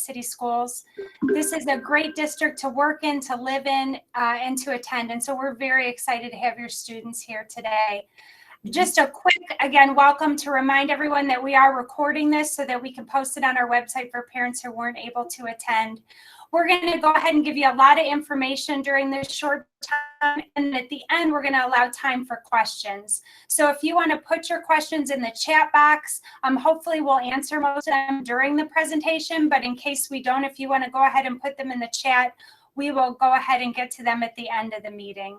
City Schools. This is a great district to work in, to live in, and to attend. And so we're very excited to have your students here today. Just a quick, again, welcome to remind everyone that we are recording this so that we can post it on our website for parents who weren't able to attend. We're going to go ahead and give you a lot of information during this short time, and at the end, we're going to allow time for questions. So if you want to put your questions in the chat box, hopefully we'll answer most of them during the presentation, but in case we don't, if you want to go ahead and put them in the chat, we will go ahead and get to them at the end of the meeting.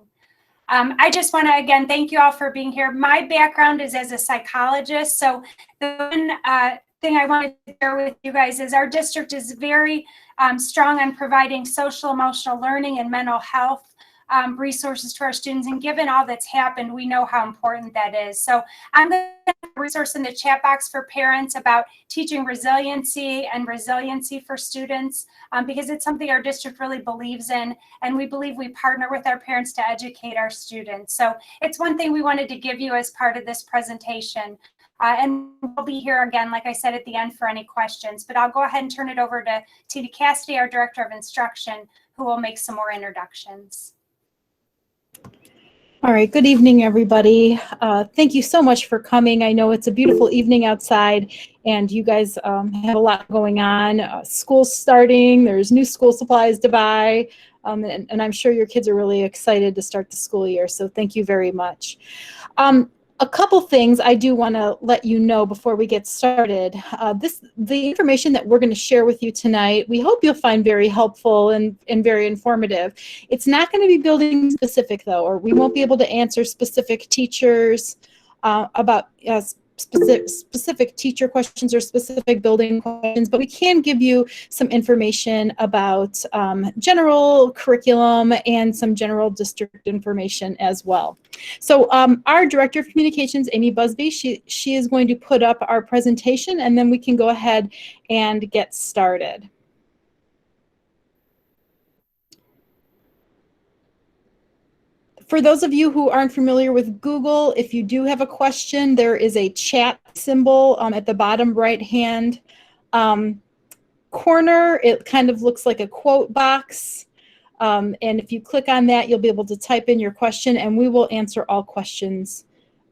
I just want to, again, thank you all for being here. My background is as a psychologist, so the one thing I wanted to share with you guys is our district is very strong on providing social emotional learning and mental health resources to our students, and given all that's happened, we know how important that is. So I'm going to put a resource in the chat box for parents about teaching resiliency and resiliency for students, because it's something our district really believes in, and we believe we partner with our parents to educate our students. So it's one thing we wanted to give you as part of this presentation. And we'll be here again, like I said, at the end for any questions, but I'll go ahead and turn it over to Tina Cassidy, our Director of Instruction, who will make some more introductions. All right, good evening, everybody. Thank you so much for coming. I know it's a beautiful evening outside, and you guys have a lot going on. School's starting, there's new school supplies to buy, and I'm sure your kids are really excited to start the school year, so thank you very much. A couple things I do want to let you know before we get started. The information that we're going to share with you tonight, we hope you'll find very helpful and very informative. It's not going to be building specific though, or we won't be able to answer specific teachers about specific teacher questions or specific building questions, but we can give you some information about general curriculum and some general district information as well. So our Director of Communications, Amy Busby, she is going to put up our presentation, and then we can go ahead and get started. For those of you who aren't familiar with Google, if you do have a question, there is a chat symbol at the bottom right-hand corner. It kind of looks like a quote box. And if you click on that, you'll be able to type in your question, and we will answer all questions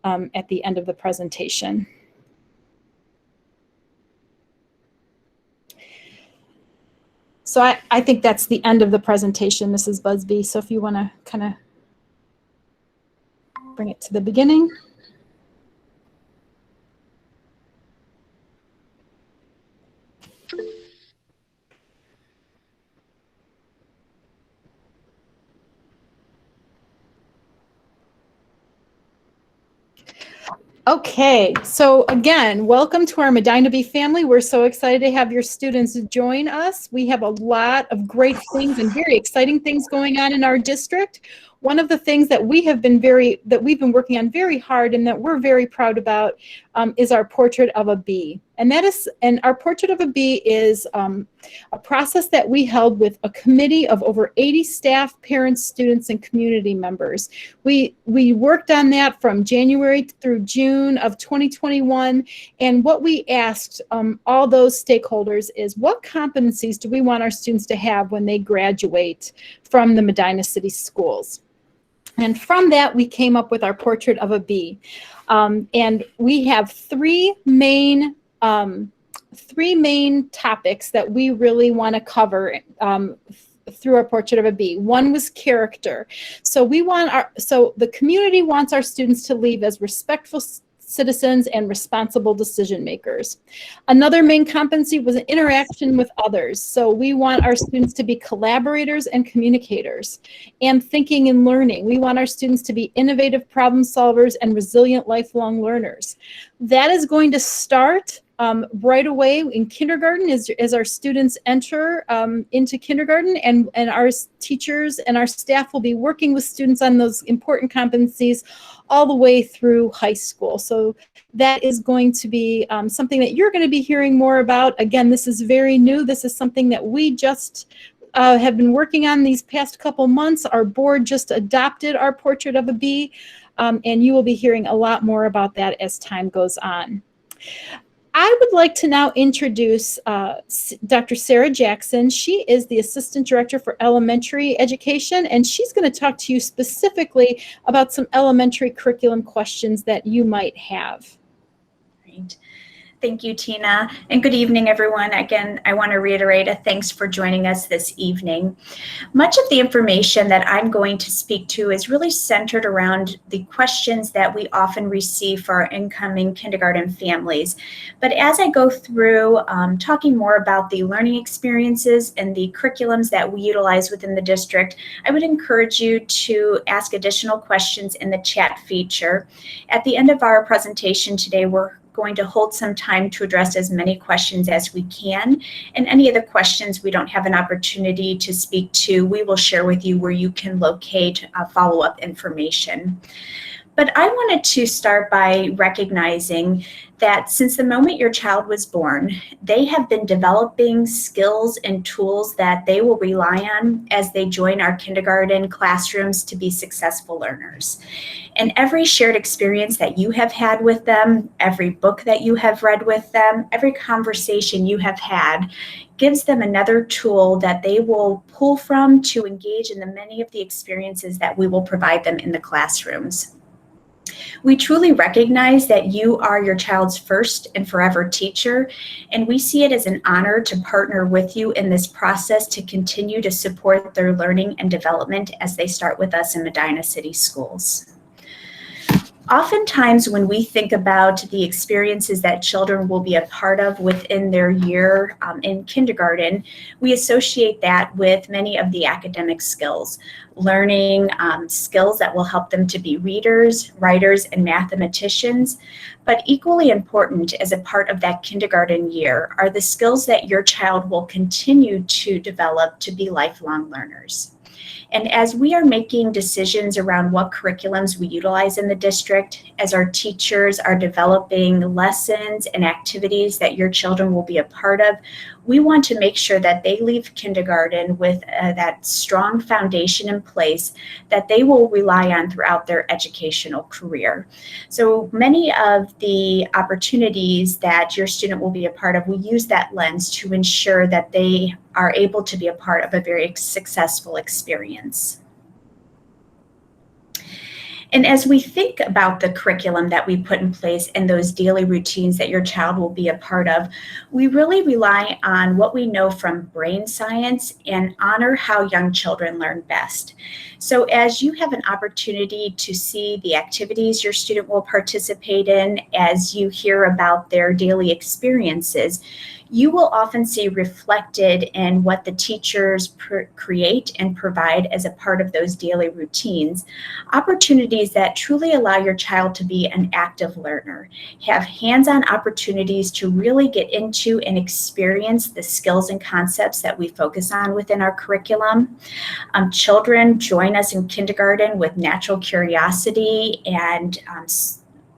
at the end of the presentation. So I think that's the end of the presentation, Mrs. Busby. So if you want to kind of bring it to the beginning. Okay, so again, welcome to our Medina Bee family. We're so excited to have your students join us. We have a lot of great things and very exciting things going on in our district. One of the things that we've been working on very hard and that we're very proud about is our Portrait of a Bee. And our Portrait of a Bee is a process that we held with a committee of over 80 staff, parents, students, and community members. We worked on that from January through June of 2021, and what we asked all those stakeholders is, what competencies do we want our students to have when they graduate from the Medina City Schools? And from that, we came up with our Portrait of a Bee. And we have three main topics that we really want to cover through our Portrait of a Bee. One was character. So the community wants our students to leave as respectful citizens and responsible decision makers. Another main competency was interaction with others. So we want our students to be collaborators and communicators, and thinking and learning. We want our students to be innovative problem solvers and resilient lifelong learners. That is going to start right away in kindergarten as our students enter into kindergarten, and our teachers and our staff will be working with students on those important competencies all the way through high school. So that is going to be something that you're going to be hearing more about. Again, this is very new. This is something that we just have been working on these past couple months. Our board just adopted our Portrait of a Bee, and you will be hearing a lot more about that as time goes on. I would like to now introduce Dr. Sarah Jackson. She is the Assistant Director for Elementary Education, and she's going to talk to you specifically about some elementary curriculum questions that you might have. Great. Thank you, Tina, and good evening, everyone. Again, I want to reiterate a thanks for joining us this evening. Much of the information that I'm going to speak to is really centered around the questions that we often receive for our incoming kindergarten families. But as I go through talking more about the learning experiences and the curriculums that we utilize within the district, I would encourage you to ask additional questions in the chat feature. At the end of our presentation today, we're going to hold some time to address as many questions as we can. And any of the questions we don't have an opportunity to speak to, we will share with you where you can locate follow-up information. But I wanted to start by recognizing that since the moment your child was born, they have been developing skills and tools that they will rely on as they join our kindergarten classrooms to be successful learners. And every shared experience that you have had with them, every book that you have read with them, every conversation you have had gives them another tool that they will pull from to engage in the many of the experiences that we will provide them in the classrooms. We truly recognize that you are your child's first and forever teacher, and we see it as an honor to partner with you in this process to continue to support their learning and development as they start with us in Medina City Schools. Oftentimes, when we think about the experiences that children will be a part of within their year in kindergarten, we associate that with many of the academic skills, learning skills that will help them to be readers, writers, and mathematicians. But equally important as a part of that kindergarten year are the skills that your child will continue to develop to be lifelong learners. And as we are making decisions around what curriculums we utilize in the district, as our teachers are developing lessons and activities that your children will be a part of, we want to make sure that they leave kindergarten with that strong foundation in place that they will rely on throughout their educational career. So many of the opportunities that your student will be a part of, we use that lens to ensure that they are able to be a part of a very successful experience. And as we think about the curriculum that we put in place and those daily routines that your child will be a part of, we really rely on what we know from brain science and honor how young children learn best. So as you have an opportunity to see the activities your student will participate in, as you hear about their daily experiences, you will often see reflected in what the teachers create and provide as a part of those daily routines, opportunities that truly allow your child to be an active learner, have hands-on opportunities to really get into and experience the skills and concepts that we focus on within our curriculum. Children join us in kindergarten with natural curiosity and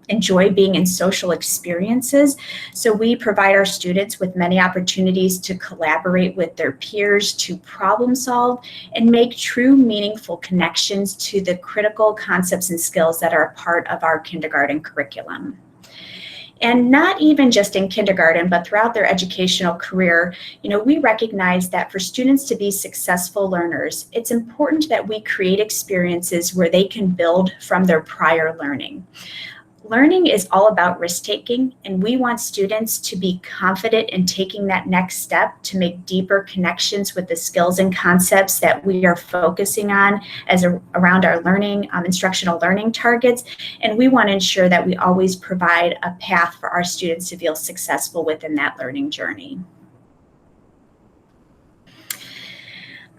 enjoy being in social experiences. So we provide our students with many opportunities to collaborate with their peers, to problem solve, and make true meaningful connections to the critical concepts and skills that are a part of our kindergarten curriculum. And not even just in kindergarten, but throughout their educational career, we recognize that for students to be successful learners, it's important that we create experiences where they can build from their prior learning. Learning is all about risk-taking, and we want students to be confident in taking that next step to make deeper connections with the skills and concepts that we are focusing on around our learning, instructional learning targets. And we want to ensure that we always provide a path for our students to feel successful within that learning journey.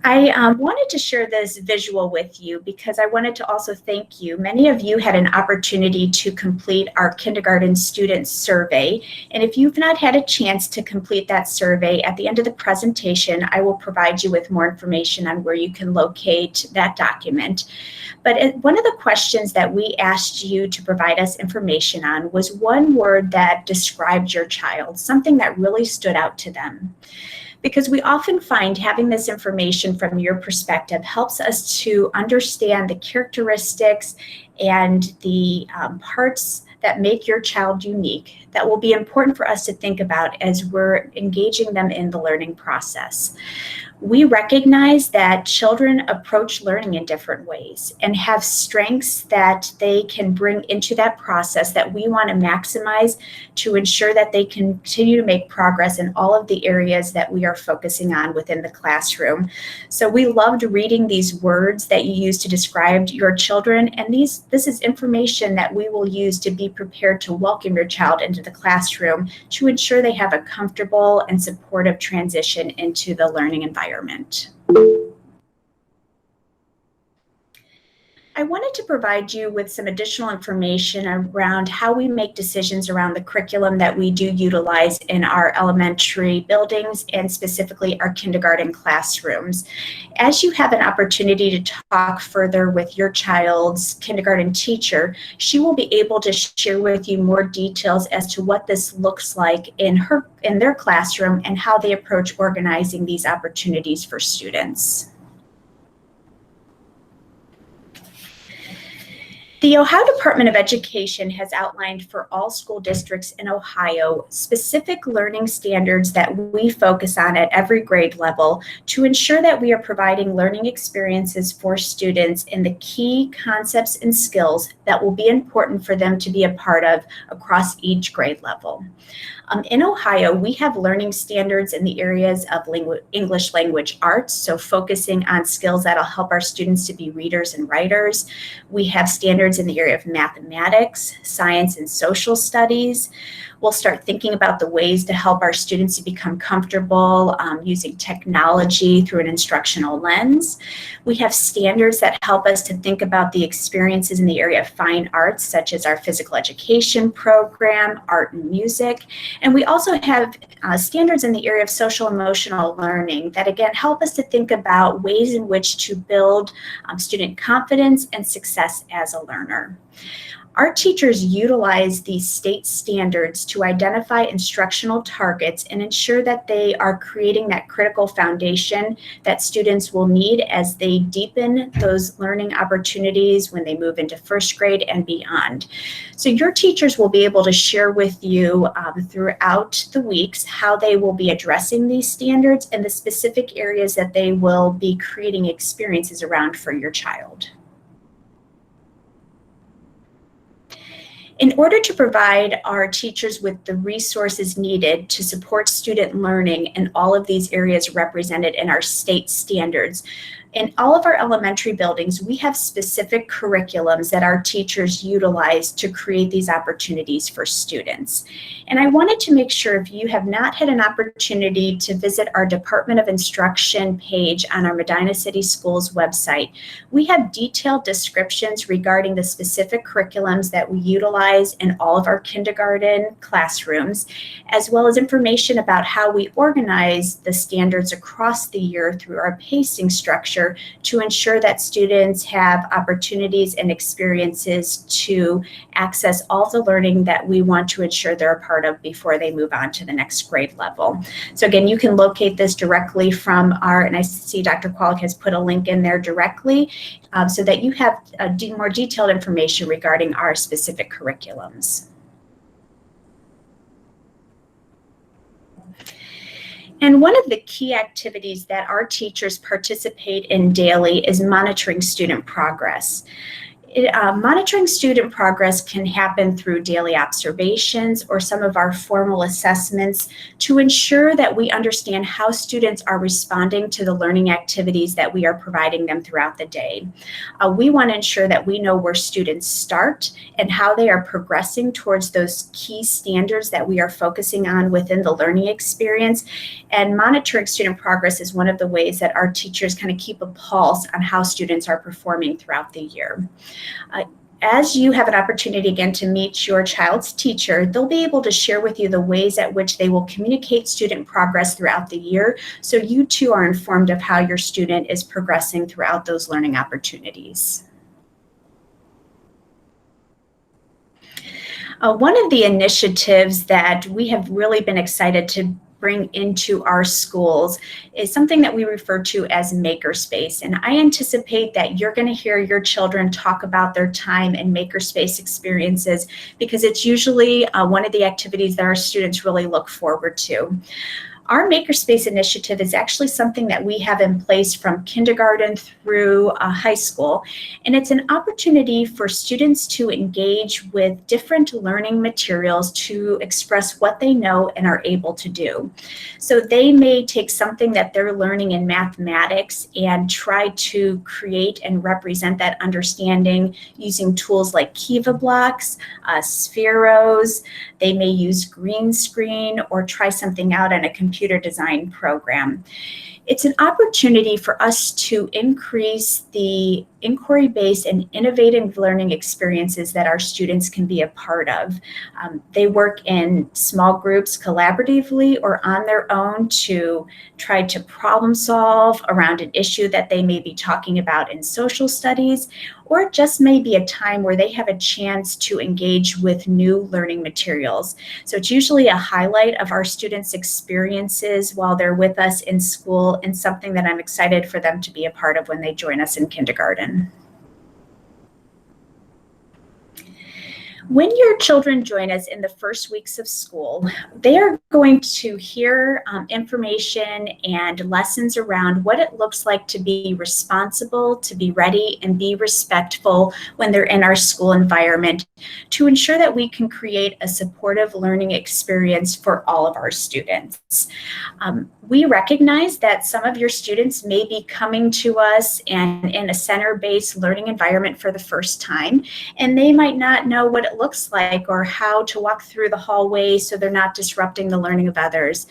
I wanted to share this visual with you because I wanted to also thank you. Many of you had an opportunity to complete our kindergarten student survey. And if you've not had a chance to complete that survey, at the end of the presentation, I will provide you with more information on where you can locate that document. But one of the questions that we asked you to provide us information on was one word that described your child, something that really stood out to them. Because we often find having this information from your perspective helps us to understand the characteristics and the parts that make your child unique that will be important for us to think about as we're engaging them in the learning process. We recognize that children approach learning in different ways and have strengths that they can bring into that process that we want to maximize to ensure that they continue to make progress in all of the areas that we are focusing on within the classroom. So we loved reading these words that you use to describe your children, and this is information that we will use to be prepared to welcome your child into the classroom to ensure they have a comfortable and supportive transition into the learning environment. I wanted to provide you with some additional information around how we make decisions around the curriculum that we do utilize in our elementary buildings and specifically our kindergarten classrooms. As you have an opportunity to talk further with your child's kindergarten teacher, she will be able to share with you more details as to what this looks like in their classroom and how they approach organizing these opportunities for students. The Ohio Department of Education has outlined for all school districts in Ohio specific learning standards that we focus on at every grade level to ensure that we are providing learning experiences for students in the key concepts and skills that will be important for them to be a part of across each grade level. In Ohio, we have learning standards in the areas of English language arts, so focusing on skills that'll help our students to be readers and writers. We have standards in the area of mathematics, science, and social studies. We'll start thinking about the ways to help our students to become comfortable using technology through an instructional lens. We have standards that help us to think about the experiences in the area of fine arts, such as our physical education program, art and music. And we also have standards in the area of social emotional learning that, again, help us to think about ways in which to build student confidence and success as a learner. Our teachers utilize these state standards to identify instructional targets and ensure that they are creating that critical foundation that students will need as they deepen those learning opportunities when they move into first grade and beyond. So your teachers will be able to share with you throughout the weeks how they will be addressing these standards and the specific areas that they will be creating experiences around for your child. In order to provide our teachers with the resources needed to support student learning in all of these areas represented in our state standards, in all of our elementary buildings, we have specific curriculums that our teachers utilize to create these opportunities for students. And I wanted to make sure, if you have not had an opportunity to visit our Department of Instruction page on our Medina City Schools website, we have detailed descriptions regarding the specific curriculums that we utilize in all of our kindergarten classrooms, as well as information about how we organize the standards across the year through our pacing structure to ensure that students have opportunities and experiences to access all the learning that we want to ensure they're a part of before they move on to the next grade level. So again, you can locate this directly from and I see Dr. Qualick has put a link in there directly so that you have more detailed information regarding our specific curriculums. And one of the key activities that our teachers participate in daily is monitoring student progress. Monitoring student progress can happen through daily observations or some of our formal assessments to ensure that we understand how students are responding to the learning activities that we are providing them throughout the day. We want to ensure that we know where students start and how they are progressing towards those key standards that we are focusing on within the learning experience. And monitoring student progress is one of the ways that our teachers kind of keep a pulse on how students are performing throughout the year. As you have an opportunity again to meet your child's teacher, they'll be able to share with you the ways at which they will communicate student progress throughout the year, so you too are informed of how your student is progressing throughout those learning opportunities. One of the initiatives that we have really been excited to bring into our schools is something that we refer to as makerspace. And I anticipate that you're going to hear your children talk about their time in makerspace experiences, because it's usually one of the activities that our students really look forward to. Our Makerspace initiative is actually something that we have in place from kindergarten through high school, and it's an opportunity for students to engage with different learning materials to express what they know and are able to do. So they may take something that they're learning in mathematics and try to create and represent that understanding using tools like Kiva blocks, spheros. They may use green screen or try something out on a computer design program. It's an opportunity for us to increase the inquiry-based and innovative learning experiences that our students can be a part of. They work in small groups collaboratively or on their own to try to problem solve around an issue that they may be talking about in social studies, or it just may be a time where they have a chance to engage with new learning materials. So it's usually a highlight of our students' experiences while they're with us in school, and something that I'm excited for them to be a part of when they join us in kindergarten. When your children join us in the first weeks of school, they are going to hear information and lessons around what it looks like to be responsible, to be ready, and be respectful when they're in our school environment, to ensure that we can create a supportive learning experience for all of our students. We recognize that some of your students may be coming to us and in a center-based learning environment for the first time, and they might not know what it looks like or how to walk through the hallway so they're not disrupting the learning of others.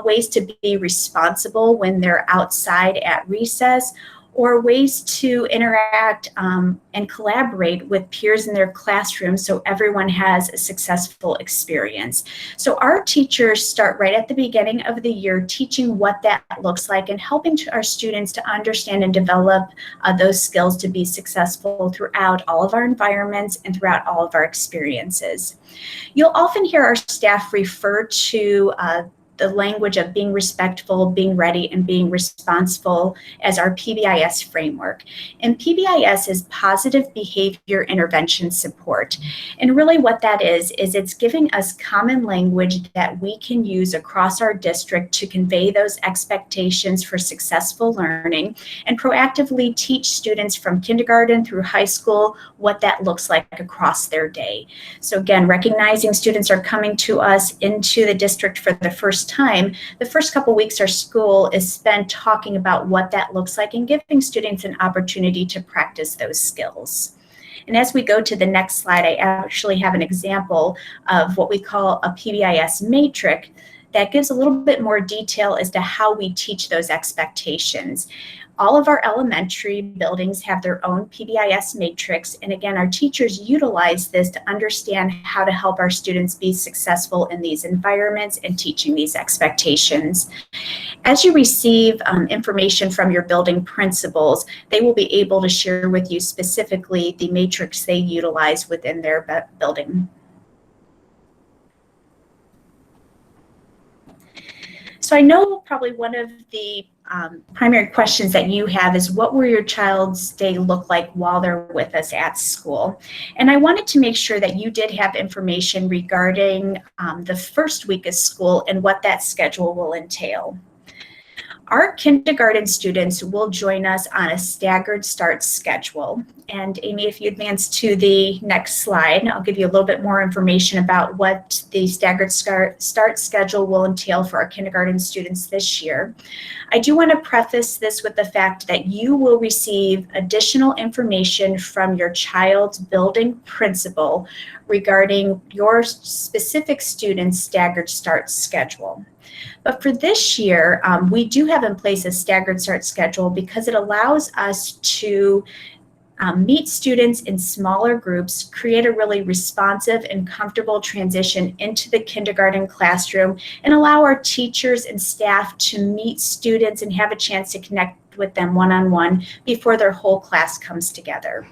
Ways to be responsible when they're outside at recess, or ways to interact and collaborate with peers in their classroom so everyone has a successful experience. So our teachers start right at the beginning of the year teaching what that looks like and helping our students to understand and develop those skills to be successful throughout all of our environments and throughout all of our experiences. You'll often hear our staff refer to the language of being respectful, being ready, and being responsible as our PBIS framework. And PBIS is positive behavior intervention support. And really what that is it's giving us common language that we can use across our district to convey those expectations for successful learning and proactively teach students from kindergarten through high school what that looks like across their day. So again, recognizing students are coming to us into the district for the first time, the first couple weeks our school is spent talking about what that looks like and giving students an opportunity to practice those skills. And as we go to the next slide, I actually have an example of what we call a PBIS matrix that gives a little bit more detail as to how we teach those expectations. All of our elementary buildings have their own PBIS matrix, and again, our teachers utilize this to understand how to help our students be successful in these environments and teaching these expectations. As you receive information from your building principals, they will be able to share with you specifically the matrix they utilize within their building. So I know probably one of the primary questions that you have is, what will your child's day look like while they're with us at school? And I wanted to make sure that you did have information regarding the first week of school and what that schedule will entail. Our kindergarten students will join us on a staggered start schedule. And Amy, if you advance to the next slide, I'll give you a little bit more information about what the staggered start schedule will entail for our kindergarten students this year. I do want to preface this with the fact that you will receive additional information from your child's building principal regarding your specific student's staggered start schedule. But for this year, we do have in place a staggered start schedule because it allows us to meet students in smaller groups, create a really responsive and comfortable transition into the kindergarten classroom, and allow our teachers and staff to meet students and have a chance to connect with them one-on-one before their whole class comes together.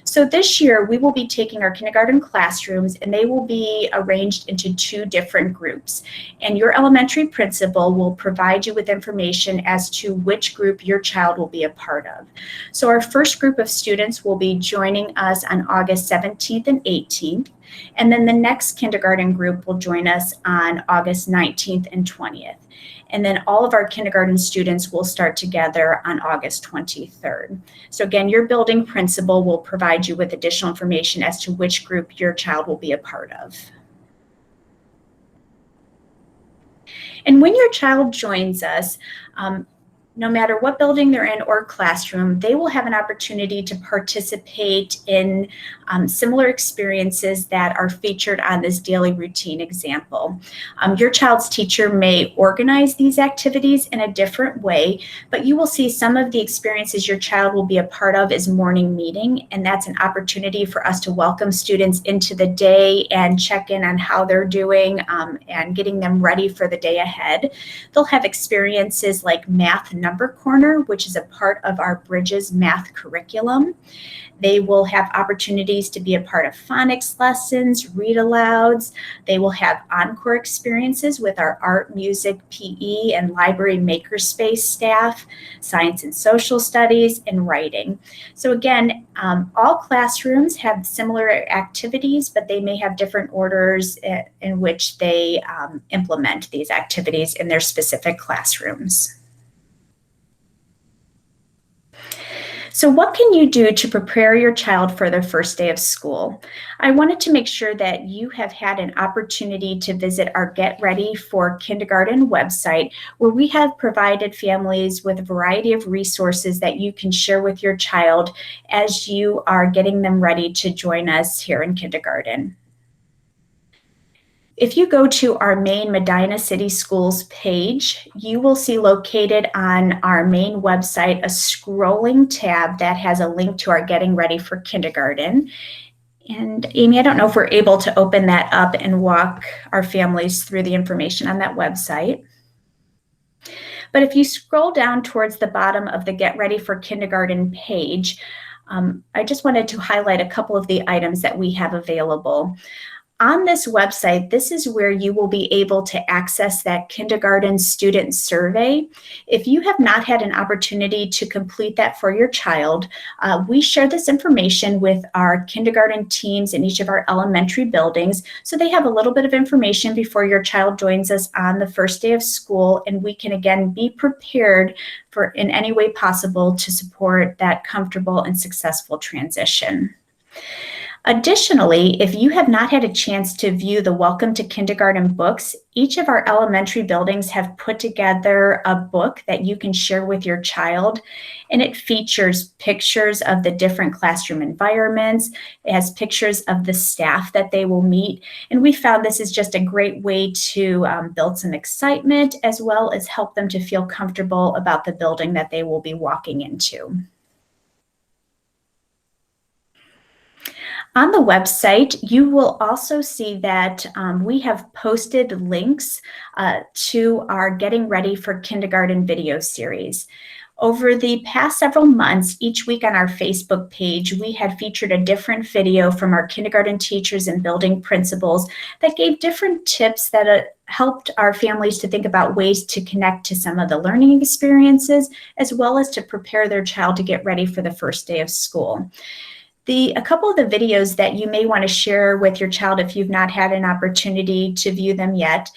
So this year, we will be taking our kindergarten classrooms and they will be arranged into 2 different groups. And your elementary principal will provide you with information as to which group your child will be a part of. So our first group of students will be joining us on August 17th and 18th. And then the next kindergarten group will join us on August 19th and 20th. And then all of our kindergarten students will start together on August 23rd. So again, your building principal will provide you with additional information as to which group your child will be a part of. And when your child joins us, no matter what building they're in or classroom, they will have an opportunity to participate in similar experiences that are featured on this daily routine example. Your child's teacher may organize these activities in a different way, but you will see some of the experiences your child will be a part of is morning meeting, and that's an opportunity for us to welcome students into the day and check in on how they're doing and getting them ready for the day ahead. They'll have experiences like math number corner, which is a part of our Bridges math curriculum. They will have opportunities to be a part of phonics lessons, read alouds. They will have encore experiences with our art, music, PE, and library makerspace staff, science and social studies, and writing. So again, all classrooms have similar activities, but they may have different orders in which they implement these activities in their specific classrooms. So what can you do to prepare your child for their first day of school? I wanted to make sure that you have had an opportunity to visit our Get Ready for Kindergarten website, where we have provided families with a variety of resources that you can share with your child as you are getting them ready to join us here in kindergarten. If you go to our main Medina City Schools page, you will see located on our main website a scrolling tab that has a link to our Getting Ready for Kindergarten. And Amy, I don't know if we're able to open that up and walk our families through the information on that website. But if you scroll down towards the bottom of the Get Ready for Kindergarten page, I just wanted to highlight a couple of the items that we have available. On this website, this is where you will be able to access that kindergarten student survey. If you have not had an opportunity to complete that for your child, we share this information with our kindergarten teams in each of our elementary buildings, so they have a little bit of information before your child joins us on the first day of school, and we can again be prepared for in any way possible to support that comfortable and successful transition. Additionally, if you have not had a chance to view the Welcome to Kindergarten books, each of our elementary buildings have put together a book that you can share with your child, and it features pictures of the different classroom environments. It has pictures of the staff that they will meet, and we found this is just a great way to build some excitement as well as help them to feel comfortable about the building that they will be walking into. On the website, you will also see that we have posted links to our Getting Ready for Kindergarten video series. Over the past several months, each week on our Facebook page, we had featured a different video from our kindergarten teachers and building principals that gave different tips that helped our families to think about ways to connect to some of the learning experiences, as well as to prepare their child to get ready for the first day of school. A couple of the videos that you may want to share with your child if you've not had an opportunity to view them yet,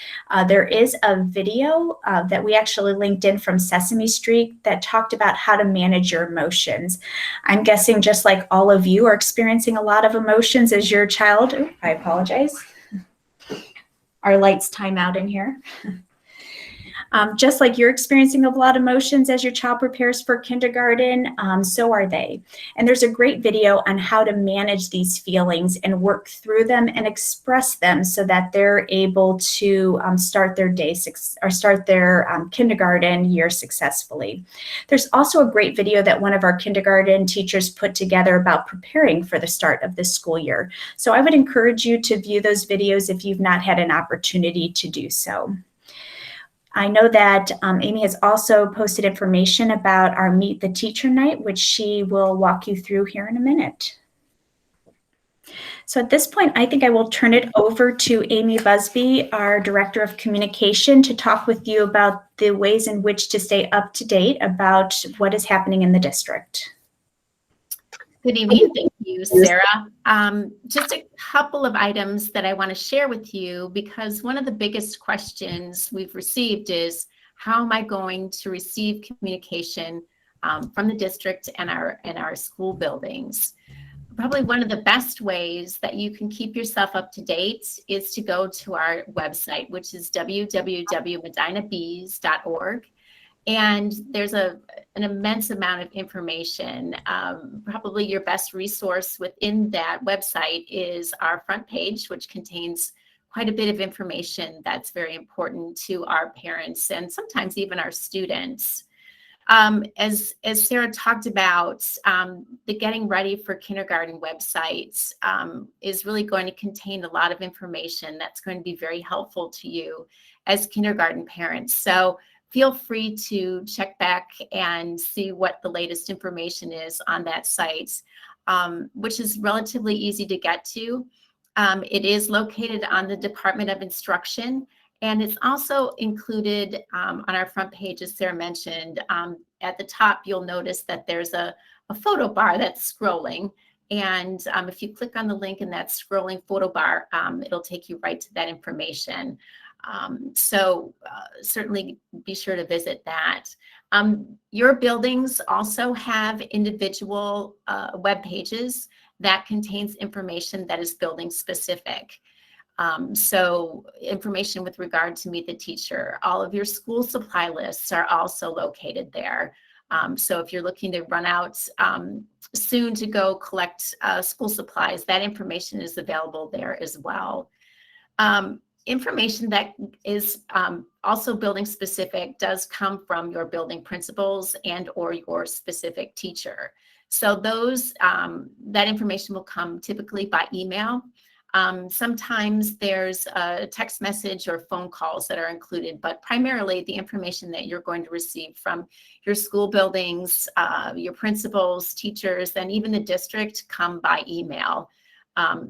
there is a video that we actually linked in from Sesame Street that talked about how to manage your emotions. I'm guessing just like all of you are experiencing a lot of emotions as your child. Ooh, I apologize. Our lights time out in here. Just like you're experiencing a lot of emotions as your child prepares for kindergarten, so are they. And there's a great video on how to manage these feelings and work through them and express them so that they're able to start their day or start their kindergarten year successfully. There's also a great video that one of our kindergarten teachers put together about preparing for the start of the school year. So I would encourage you to view those videos if you've not had an opportunity to do so. I know that Amy has also posted information about our Meet the Teacher Night, which she will walk you through here in a minute. So at this point, I think I will turn it over to Amy Busby, our Director of Communication, to talk with you about the ways in which to stay up to date about what is happening in the district. Good evening. Thank you, Sarah. Just a couple of items that I want to share with you, because one of the biggest questions we've received is, how am I going to receive communication from the district and our school buildings? Probably one of the best ways that you can keep yourself up to date is to go to our website, which is www.medinabees.org. And there's an immense amount of information. Probably your best resource within that website is our front page, which contains quite a bit of information that's very important to our parents and sometimes even our students. As Sarah talked about, the Getting Ready for Kindergarten website is really going to contain a lot of information that's going to be very helpful to you as kindergarten parents. So feel free to check back and see what the latest information is on that site, which is relatively easy to get to. It is located on the Department of Instruction, and it's also included on our front page, as Sarah mentioned. At the top, you'll notice that there's a photo bar that's scrolling. And if you click on the link in that scrolling photo bar, it'll take you right to that information. So certainly be sure to visit that. Your buildings also have individual web pages that contains information that is building specific. So information with regard to Meet the Teacher, all of your school supply lists are also located there. So if you're looking to run out soon to go collect school supplies, that information is available there as well. Information that is also building specific does come from your building principals and or your specific teacher. So those that information will come typically by email. Sometimes there's a text message or phone calls that are included, but primarily the information that you're going to receive from your school buildings, your principals, teachers, and even the district come by email.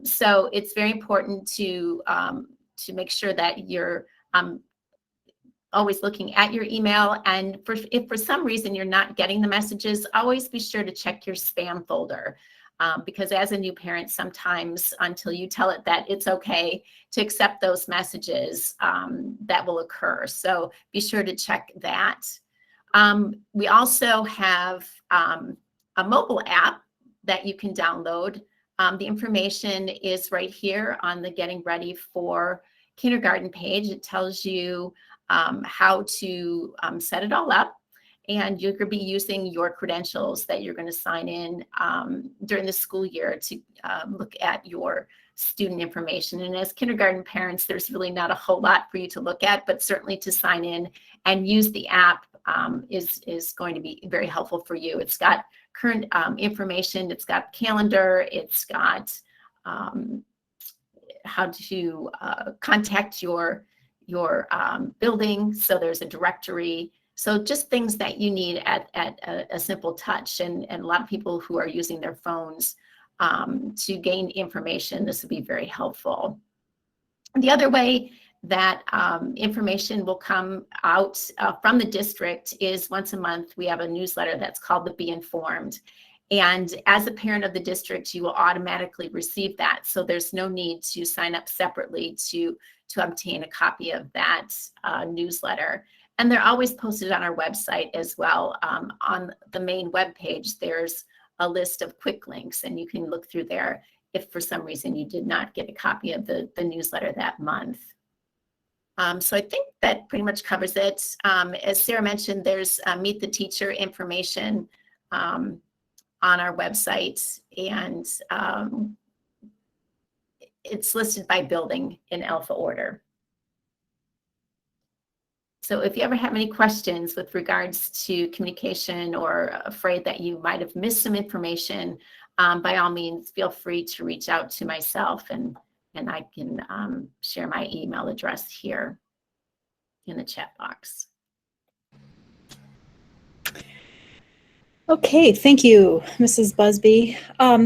So it's very important to make sure that you're always looking at your email. And if for some reason you're not getting the messages, always be sure to check your spam folder. Because as a new parent, sometimes until you tell it that it's okay to accept those messages, that will occur. So be sure to check that. We also have a mobile app that you can download. The information is right here on the Getting Ready for Kindergarten page. It tells you how to set it all up. And you're going to be using your credentials that you're going to sign in during the school year to look at your student information. And as kindergarten parents, there's really not a whole lot for you to look at, but certainly to sign in and use the app is going to be very helpful for you. It's got current information, it's got calendar, it's got how to contact your building. So there's a directory. So just things that you need at a simple touch, and a lot of people who are using their phones to gain information, this would be very helpful. The other way that information will come out from the district is once a month we have a newsletter that's called the Be Informed. And as a parent of the district, you will automatically receive that. So there's no need to sign up separately to obtain a copy of that newsletter. And they're always posted on our website as well. On the main web page, there's a list of quick links, and you can look through there if for some reason you did not get a copy of the newsletter that month. So I think that pretty much covers it. As Sarah mentioned, there's Meet the Teacher information on our website, and it's listed by building in alpha order. So if you ever have any questions with regards to communication or afraid that you might have missed some information, by all means, feel free to reach out to myself, and I can share my email address here. in the chat box. Okay, thank you, Mrs. Busby.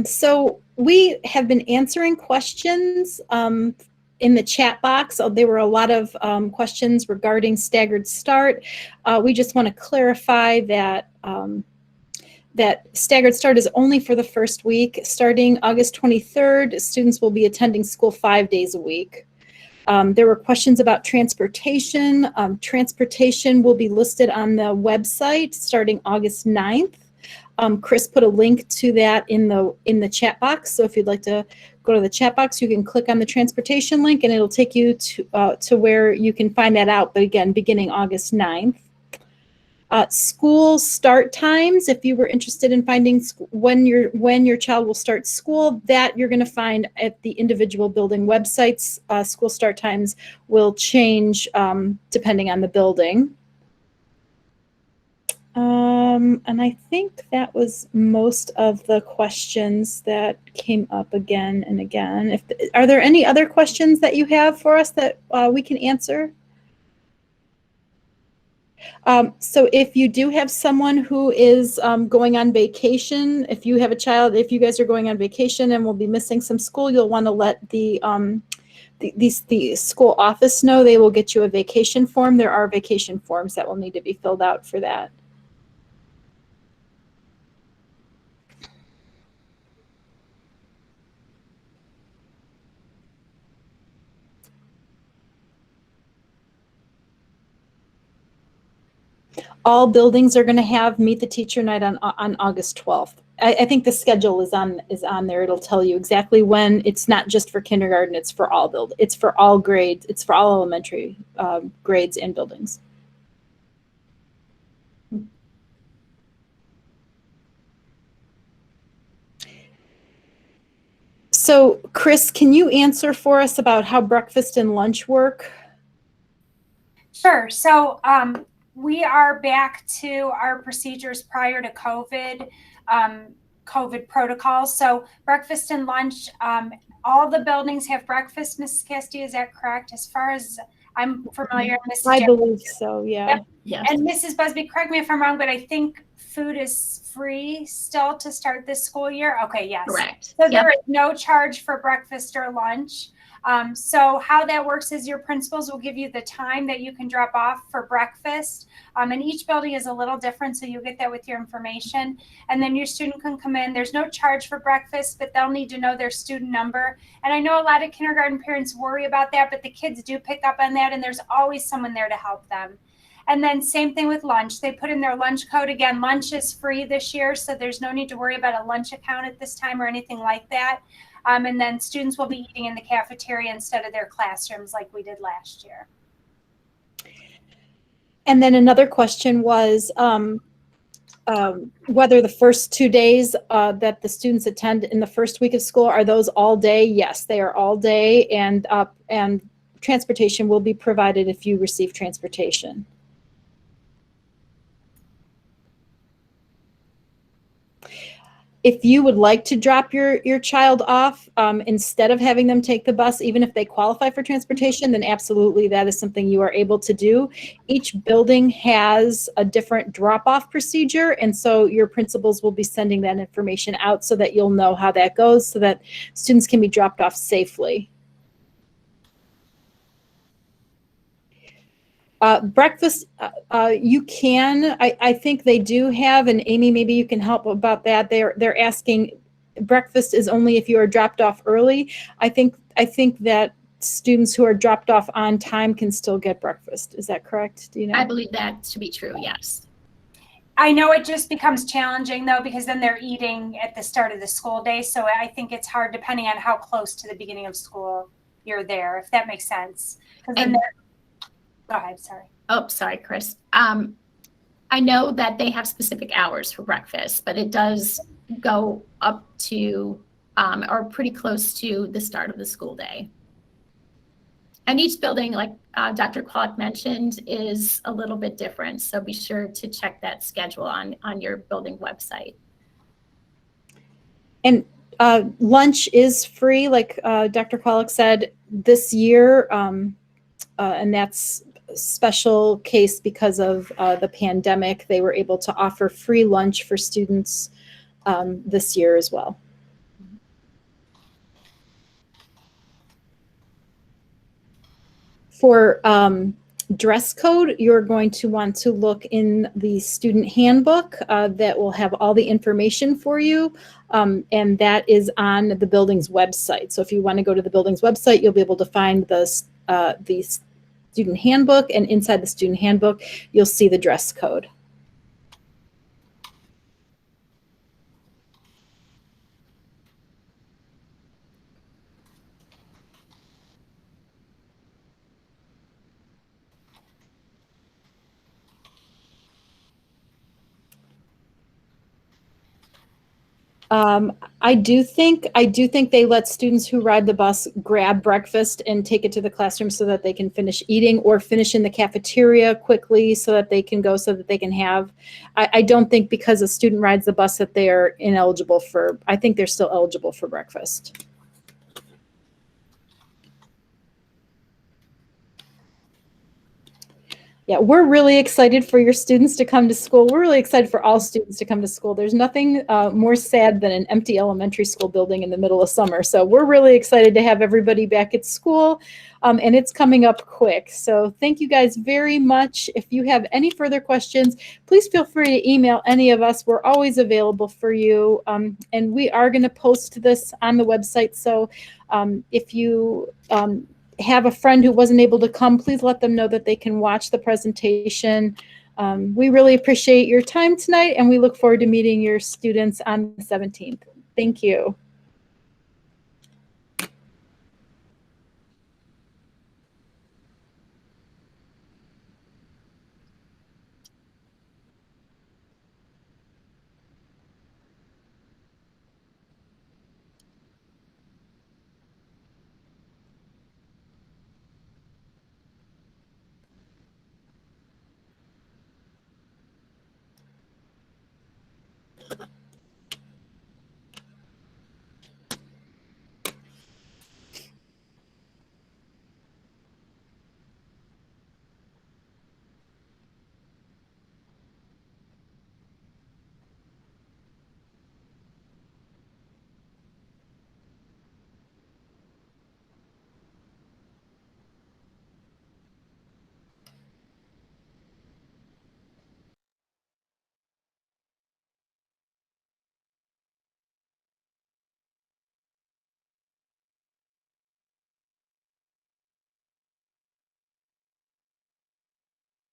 So we have been answering questions in the chat box. There were a lot of questions regarding staggered start. We just want to clarify that that staggered start is only for the first week. Starting August 23rd, students will be attending school 5 days a week. There were questions about transportation. Transportation will be listed on the website starting August 9th. Chris put a link to that in the chat box. So if you'd like to go to the chat box, you can click on the transportation link and it'll take you to where you can find that out. But again, beginning August 9th. School start times, if you were interested in finding when your child will start school, that you're going to find at the individual building websites. School start times will change depending on the building. And I think that was most of the questions that came up again and again. Are there any other questions that you have for us that we can answer? So if you do have someone who is going on vacation, if you have a child, if you guys are going on vacation and will be missing some school, you'll want to let the school office know. They will get you a vacation form. There are vacation forms that will need to be filled out for that. All buildings are going to have Meet the Teacher Night on August 12th. I think the schedule is on there. It'll tell you exactly when. It's not just for kindergarten. It's for all It's for all grades. It's for all elementary grades and buildings. So, Chris, can you answer for us about how breakfast and lunch work? Sure. So we are back to our procedures prior to COVID, COVID protocols. So breakfast and lunch, all the buildings have breakfast, Mrs. Castille, is that correct? As far as I'm familiar, Mrs. I believe so, yeah. Yep. Yes. And Mrs. Busby, correct me if I'm wrong, but I think food is free still to start this school year? Okay, yes. Correct. So there is no charge for breakfast or lunch. So how that works is your principals will give you the time that you can drop off for breakfast. And each building is a little different, so you'll get that with your information. And then your student can come in. There's no charge for breakfast, but they'll need to know their student number. And I know a lot of kindergarten parents worry about that, but the kids do pick up on that, and there's always someone there to help them. And then same thing with lunch. They put in their lunch code. Again, lunch is free this year, so there's no need to worry about a lunch account at this time or anything like that. And then students will be eating in the cafeteria instead of their classrooms like we did last year. And then another question was whether the first 2 days that the students attend in the first week of school, are those all day? Yes, they are all day, and transportation will be provided if you receive transportation. If you would like to drop your child off instead of having them take the bus, even if they qualify for transportation, then absolutely that is something you are able to do. Each building has a different drop-off procedure, and so your principals will be sending that information out so that you'll know how that goes, so that students can be dropped off safely. Breakfast, you can, I think they do have, and Amy, maybe you can help about that. They're asking, breakfast is only if you are dropped off early. I think that students who are dropped off on time can still get breakfast. Is that correct? Do you know? I believe that to be true, yes. I know it just becomes challenging though, because then they're eating at the start of the school day. So I think it's hard depending on how close to the beginning of school you're there, if that makes sense. Because then go ahead, sorry. Oh, sorry, Chris. I know that they have specific hours for breakfast, but it does go up to or pretty close to the start of the school day. And each building, like Dr. Kwok mentioned, is a little bit different. So be sure to check that schedule on your building website. And lunch is free, like Dr. Kwok said, this year, and that's special case because of the pandemic. They were able to offer free lunch for students this year as well. For dress code, you're going to want to look in the student handbook that will have all the information for you, and that is on the building's website. So if you want to go to the building's website, you'll be able to find the student handbook, and inside the student handbook, you'll see the dress code. I do think they let students who ride the bus grab breakfast and take it to the classroom so that they can finish eating, or finish in the cafeteria quickly so that they can go, so that they can have. I don't think because a student rides the bus that they are ineligible for. I think they're still eligible for breakfast. Yeah, we're really excited for your students to come to school. We're really excited for all students to come to school. There's nothing more sad than an empty elementary school building in the middle of summer. So we're really excited to have everybody back at school, and it's coming up quick. So thank you guys very much. If you have any further questions, please feel free to email any of us. We're always available for you, and we are going to post this on the website. So if you have a friend who wasn't able to come, please let them know that they can watch the presentation. We really appreciate your time tonight, and we look forward to meeting your students on the 17th. Thank you.